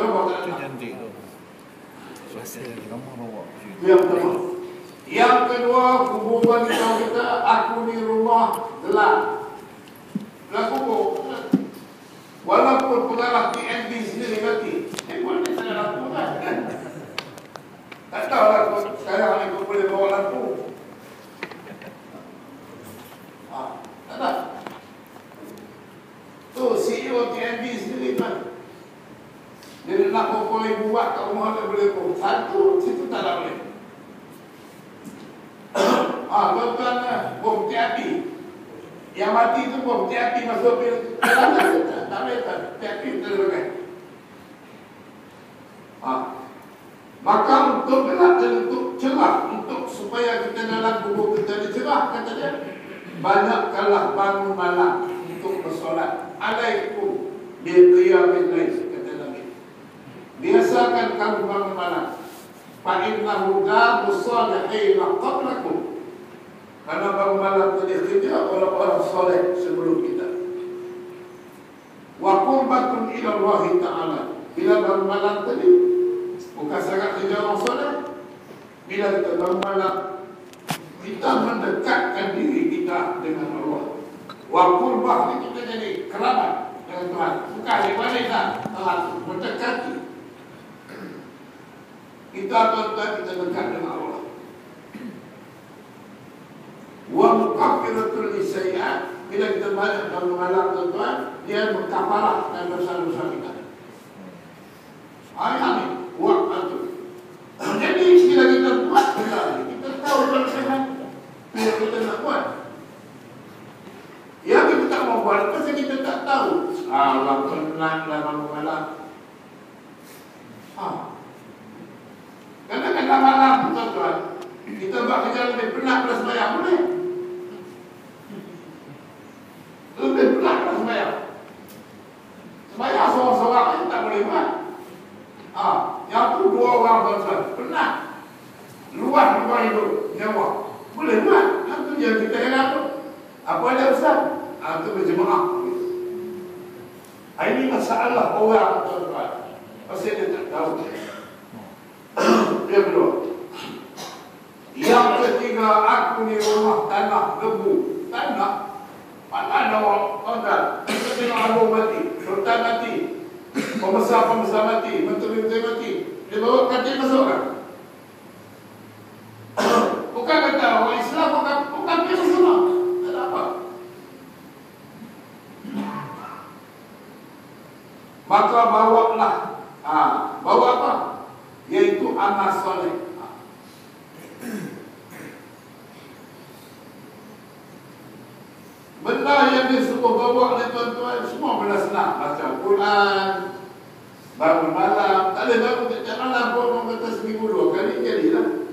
Allah tak ada. Itu Yang pertama. Yang kedua, hubungan kita, aku ni rumah gelap. Gelap kubur. Walaupun pengarah TNB sendiri mati, boleh saya lampu kan? Tak tahu lah sekarang ni kau boleh bawa lampu. Tak ada. Tu CEO TNB sendiri kan. Dia nak boleh buat kat rumah tak boleh pun. Satu, situ tak ada boleh. Tuan-tuan, bom api. Yang mati tu bom api masuk bil. Tak boleh tak. Api terbagai. Maka untuk gelap dan untuk cerah, untuk supaya kita dalam kubur kita dicerah, kata dia, banyakkanlah bangun malam untuk bersolat. Alaikum bil qiyamil lail, kata Nabi. Biasakan kamu bangun malam. Fa innahu dabu salihin qablakum. Karena bangun malam tadi kerja orang-orang soleh sebelum kita. Wa qurbatun ila Allah Ta'ala. Bila bangun malam tadi bukan sangat kerja orang soleh. Bila kita bangun malam, kita mendekatkan diri kita dengan Allah. Wa qurbah kita jadi kerabat dengan Tuhan. Bukan ibadah Tuhan mendekati. Kita tuan-tuan kita dekat dengan Allah. Wa mukaffiratul lisayyi'at. Bila kita banyak bangun malam tuan-tuan, dia mengkafarah dan dosa-dosa kita. Ini waktu. Jadi bila kita buat benda ni, kita tahu bagaimana bila kita nak buat. Yang kita tak mau buat, pasal kita tak tahu. Allah penatlah bangun malam. Kadang-kadang malam tuan-tuan, kita buat kerja lebih penat pada sembahyang, boleh? Lebih penat pada sembahyang. Sembahyang seorang-seorang itu tak boleh buat. Yang tu dua orang tuan-tuan, penat. Luar hidup, nyawa. Boleh buat. Yang tu yang kita heran tu. Apa ada Ustaz? Itu berjemaah. Ini masalah orang tuan-tuan. Pasal dia tak tahu. Yang kedua. Yang ketiga, aku ni rumah tanah debu. Tanah. Mana ada orang tuan-tuan? Kita tengok abang mati, sultan mati, pembesar-pembesar mati, menteri-menteri mati. Dia bawa katil masuk kan? Bukan kata orang Islam, bukan pergi semua. Tak ada apa. Maka bawalah. Bawa apa? Iaitu amal soleh. Benda yang disuruh bawa oleh tuan-tuan semua benda senang. Baca Quran, bangun malam. Tak boleh bangun setiap malam pun orang kata seminggu 2 kali, jadilah.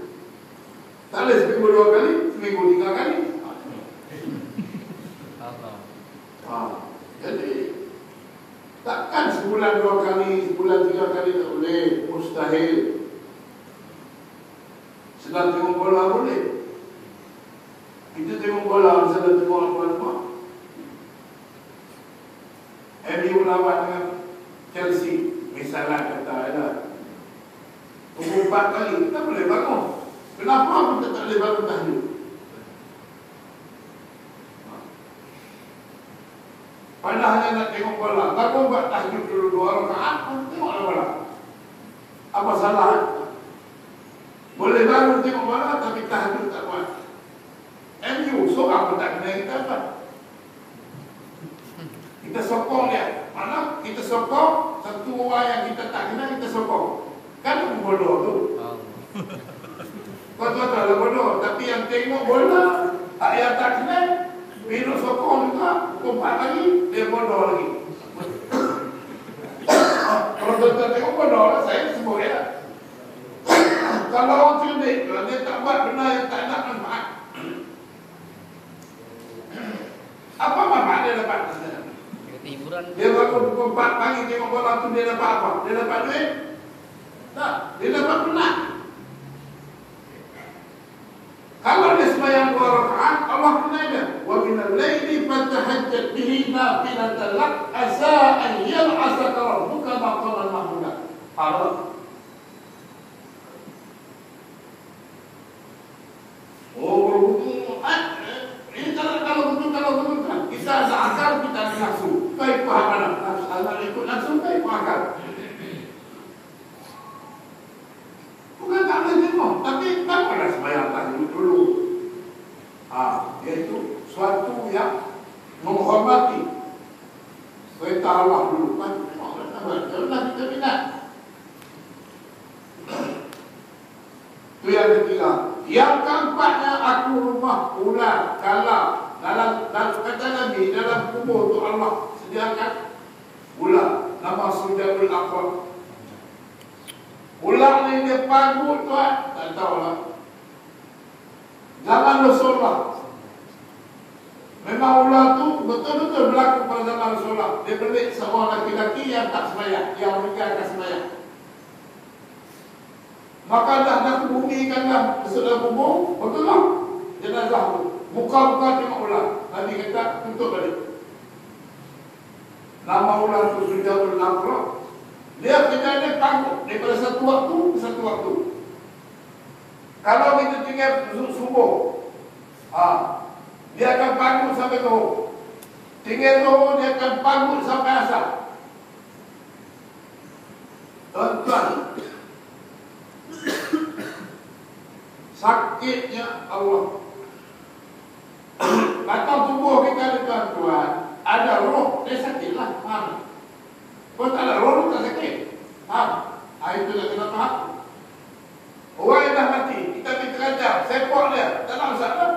Tak boleh seminggu 2 kali, seminggu 3 kali. Jadi takkan sebulan 2 kali, sebulan 3 kali tak boleh. Mustahil. Sedang tengok bola boleh. Kita tengok bola, sedang tengok apa-apa. MU lawan dengan Chelsea, misalnya kata ada 4 kali, kita boleh bangun. Kenapa kita tak boleh bangun tahajud? Padahal hanya nak tengok bola. Bangun buat tahajud dulu 2 rakaat, tengoklah bola. Apa salah? Boleh bangun tengok bola tapi tahajud tak buat. MU seorang pun tak kena kita apa. Kita sokong dia. Mana kita sokong satu orang yang kita tak kena kita sokong. Kan bodoh tu. Kau tahu lah bodoh. Tapi yang tengok bola yang tak kena bila sokong juga kumpat lagi dia bodoh lagi. Kalau tuan-tuan tengok bodoh lah saya sebut ya. Kalau orang cerdik dia tak buat benda yang tak nak manfaat. Apa manfaat dia dapat? Dia bangun pukul 4 pagi tengok bola tu dia dapat apa? Dia dapat duit? Tak, dia dapat penat. Kalau dia sembahyang 2 rakaat, Allah kenal dia. Wa minal laili fatahajjat bihi nafilatan lak asa an yab'athaka rabbuka maqaman mahmuda. Haram. Oh, ini kalau betul kan. Kita ada akal, kita ada nafsu. Baik paham mana? Nafsu Allah ikut nafsu, baik paham akal. Bukan tak boleh tengok, tapi tak pernah sembahyang tadi dulu. Iaitu suatu yang menghormati perintah Allah dulu. Janganlah kita minat. Itu yang ketiga. Yang keempatnya, aku rumah ular, kala. Dalam kata Nabi, dalam kubur itu Allah sediakan ular. Nama Sujabul Aqrab. Ular ni dia pagut tuan, tak tahulah. Zaman Rasulullah, memang ular tu betul-betul berlaku pada zaman Rasulullah. Dia belik seorang laki-laki yang tak sembahyang, yang meninggalkan sembahyang. Maka dah kebumikanlah masuk dalam kubur, betul lah jenazah tu. Muka-muka tengok ular. Nabi kata, tutup balik. Nama ular tu Sujabul Aqrab. Dia kejadian tangguh daripada satu waktu ke satu waktu. Kalau kita tinggal subuh, dia akan panggut sampai zuhur. Tinggal zuhur, dia akan panggut sampai asar. Tuan-tuan, sakitnya Allah. Batang tubuh kita ni tuan-tuan, ada roh, dia sakitlah. Kalau tak ada roh, tak sakit. Itu nak kena faham. Orang yang dah mati, kita pergi kerajaan, sepak dia, tak nak masalah.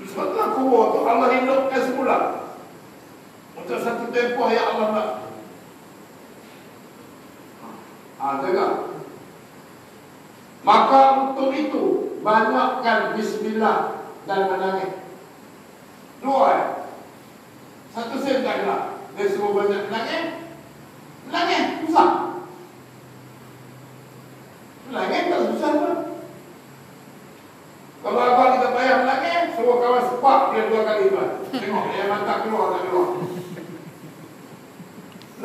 Sebab itulah kubur tu Allah hidupkan semula untuk satu tempoh yang Allah nak. Dengar. Maka untuk itu banyakkan bismillah dan menangis. Dua. Satu sen tak kena. Dia semua banyak menangis. Menangis susah. Menangis tak susah pun. Kalau abang kita payah menangis, suruh kawan sepak dia 2 kali tuan. Tengok dia mata keluar tak keluar.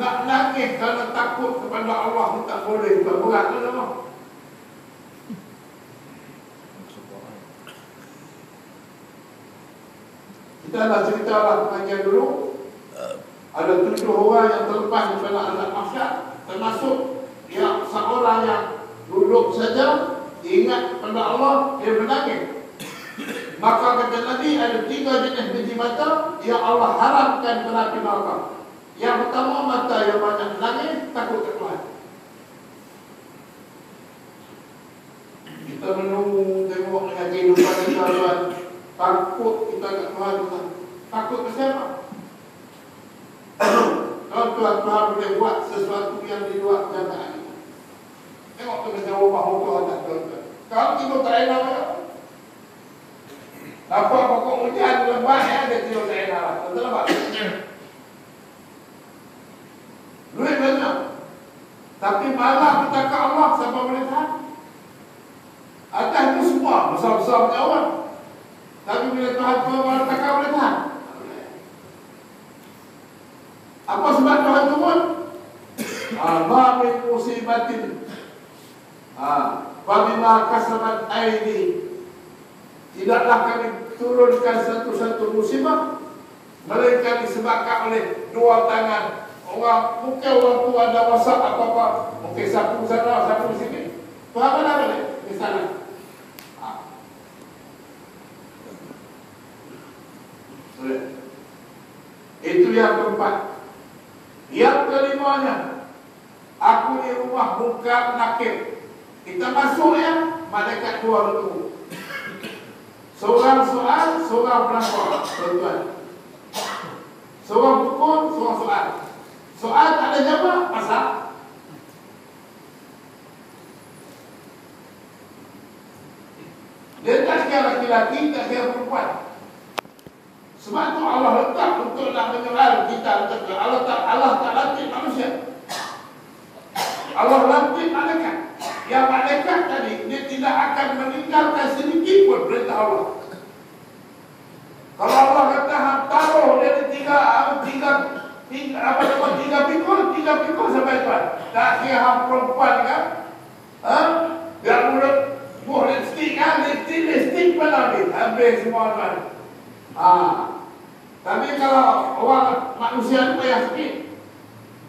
Nak menangis kerana takut kepada Allah tak boleh. Berat tu sama. Kita dah cerita lah pengajian dulu. Ada 7 orang yang terlepas daripada azab mahsyar, termasuk yang seorang yang duduk saja ingat pada Allah, dia menangis. Maka kata Nabi, ada 3 jenis biji mata yang Allah haramkan pada api neraka. Yang pertama, mata yang banyak menangis, takut ke Tuhan. Kita menunggu tengok dengan kehidupan kita, Tuhan. Takut kita ke Tuhan. Takut ke siapa? Kalau Tuhan boleh buat sesuatu yang di luar jangkaan kita. Tengok tu macam rumah motor atas Tuhan. Kalau tidur tak enak ya. Nampak pokok hujan lebat ya, dia tidur tak enak lah. Betul tak? Duit banyak. Tapi malam kita ke Allah, siapa boleh tahan? Atas itu semua besar-besar punya orang. Tapi bila Tuhan malam takkan boleh tahan. Apa sebab Tuhan turun? Ma min musibatin Fabima kasabat aidi. Tidaklah kami turunkan satu-satu musibah melainkan disebabkan oleh 2 tangan. Orang, mungkin orang tu ada WhatsApp apa-apa, mungkin sapu sana, sapu sini. Tuhan mana boleh? Di sana. Itu yang keempat. Yang kelimanya, aku di rumah muka nakir. Kita masuk ya, malaikat 2 bertemu. Seorang soal, seorang pelakor, tuan-tuan. Seorang pukul, seorang soal. Soal tak ada jawab, masak. Dia tak kira laki-laki, tak kira perempuan. Sebab tu Allah letak untuk nak menyoal kita. Allah tak lantik manusia. Allah lantik malaikat. Yang malaikat tadi, dia tidak akan meninggalkan sedikit pun perintah Allah. Kalau Allah kata taruh dia di tiga tiga pikul sampai tuan. Tak kira perempuan kan? Yang mulut buah lipstick kan? Lipstick pun habis semua tuan. Tapi kalau orang manusia itu payah sikit.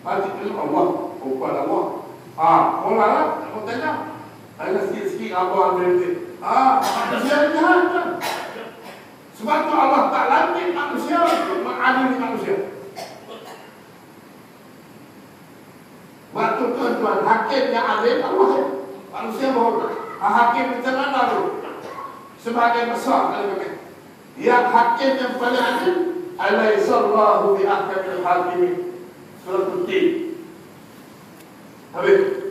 Mati kena Allah, perempuan Allah. Orang lah, aku tanya. Ada sikit-sikit abang berhenti. Manusia ni jahat kan? Sebab tu Allah tak lantik manusia untuk mengadili manusia. Sebab tu tuan-tuan, hakim yang adil Allah ya. Manusia berhormat. Hakim macam mana tu? Sebagai besar kali-kali. Yang hakim yang paling adil, alaihissallahu bi ahkamil hakimin. Surah Al-Tin. Habis.